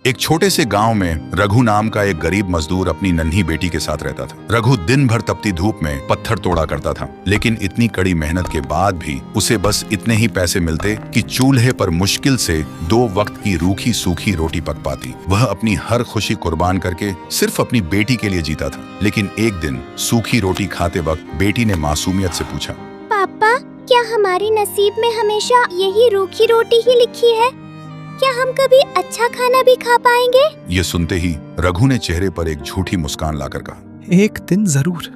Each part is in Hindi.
एक छोटे से गांव में रघु नाम का एक गरीब मजदूर अपनी नन्ही बेटी के साथ रहता था। रघु दिन भर तपती धूप में पत्थर तोड़ा करता था, लेकिन इतनी कड़ी मेहनत के बाद भी उसे बस इतने ही पैसे मिलते कि चूल्हे पर मुश्किल से 2 वक्त की रूखी सूखी रोटी पक पाती। वह अपनी हर खुशी कुर्बान करके सिर्फ अपनी बेटी के लिए जीता था। लेकिन एक दिन सूखी रोटी खाते वक्त बेटी ने मासूमियत से पूछा, पापा, क्या हमारे नसीब में हमेशा यही रूखी रोटी ही लिखी है? क्या हम कभी अच्छा खाना भी खा पाएंगे? ये सुनते ही रघु ने चेहरे पर एक झूठी मुस्कान लाकर कहा, एक दिन जरूर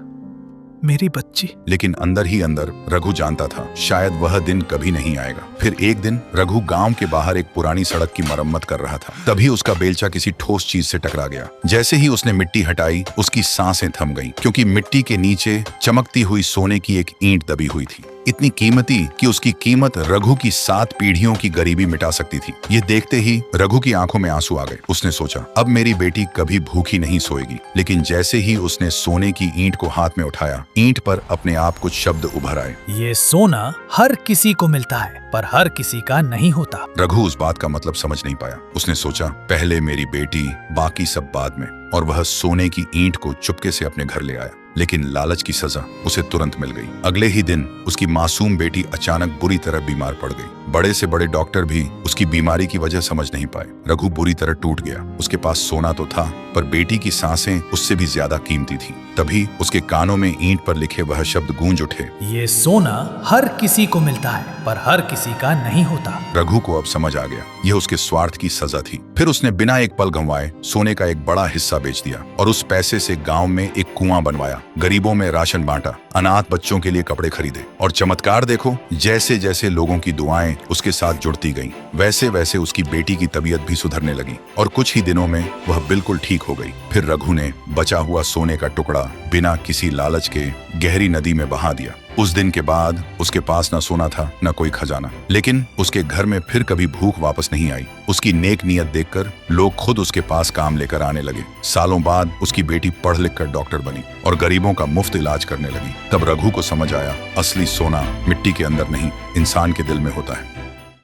मेरी बच्ची। लेकिन अंदर ही अंदर रघु जानता था शायद वह दिन कभी नहीं आएगा। फिर एक दिन रघु गांव के बाहर एक पुरानी सड़क की मरम्मत कर रहा था। तभी उसका बेलचा किसी ठोस चीज से टकरा गया। जैसे ही उसने मिट्टी हटाई, उसकी सांसें थम गईं, क्योंकि मिट्टी के नीचे चमकती हुई सोने की एक ईंट दबी हुई थी, इतनी कीमती कि उसकी कीमत रघु की 7 पीढ़ियों की गरीबी मिटा सकती थी। ये देखते ही रघु की आंखों में आंसू आ गए। उसने सोचा, अब मेरी बेटी कभी भूखी नहीं सोएगी। लेकिन जैसे ही उसने सोने की ईंट को हाथ में उठाया, ईंट पर अपने आप कुछ शब्द उभर आए। ये सोना हर किसी को मिलता है, पर हर किसी का नहीं होता। रघु उस बात का मतलब समझ नहीं पाया। उसने सोचा, पहले मेरी बेटी, बाकी सब बाद में। और वह सोने की ईंट को चुपके से अपने घर ले आया। लेकिन लालच की सजा उसे तुरंत मिल गई। अगले ही दिन उसकी मासूम बेटी अचानक बुरी तरह बीमार पड़ गई। बड़े से बड़े डॉक्टर भी उसकी बीमारी की वजह समझ नहीं पाए। रघु बुरी तरह टूट गया। उसके पास सोना तो था, पर बेटी की सांसें उससे भी ज्यादा कीमती थी। तभी उसके कानों में ईंट पर लिखे वह शब्द गूंज उठे, ये सोना हर किसी को मिलता है, पर हर किसी का नहीं होता। रघु को अब समझ आ गया, यह उसके स्वार्थ की सजा थी। फिर उसने बिना एक पल गंवाए सोने का एक बड़ा हिस्सा बेच दिया और उस पैसे से गांव में एक कुआं बनवाया, गरीबों में राशन बांटा, अनाथ बच्चों के लिए कपड़े खरीदे। और चमत्कार देखो, जैसे जैसे लोगों की दुआएं उसके साथ जुड़ती गईं, वैसे वैसे उसकी बेटी की तबीयत भी सुधरने लगी और कुछ ही दिनों में वह बिल्कुल ठीक हो गई। फिर रघु ने बचा हुआ सोने का टुकड़ा बिना किसी लालच के गहरी नदी में बहा दिया। उस दिन के बाद उसके पास न सोना था, न कोई खजाना, लेकिन उसके घर में फिर कभी भूख वापस नहीं आई। उसकी नेक नियत देखकर लोग खुद उसके पास काम लेकर आने लगे। सालों बाद उसकी बेटी पढ़ लिख कर डॉक्टर बनी और गरीबों का मुफ्त इलाज करने लगी। तब रघु को समझ आया, असली सोना मिट्टी के अंदर नहीं, इंसान के दिल में होता है।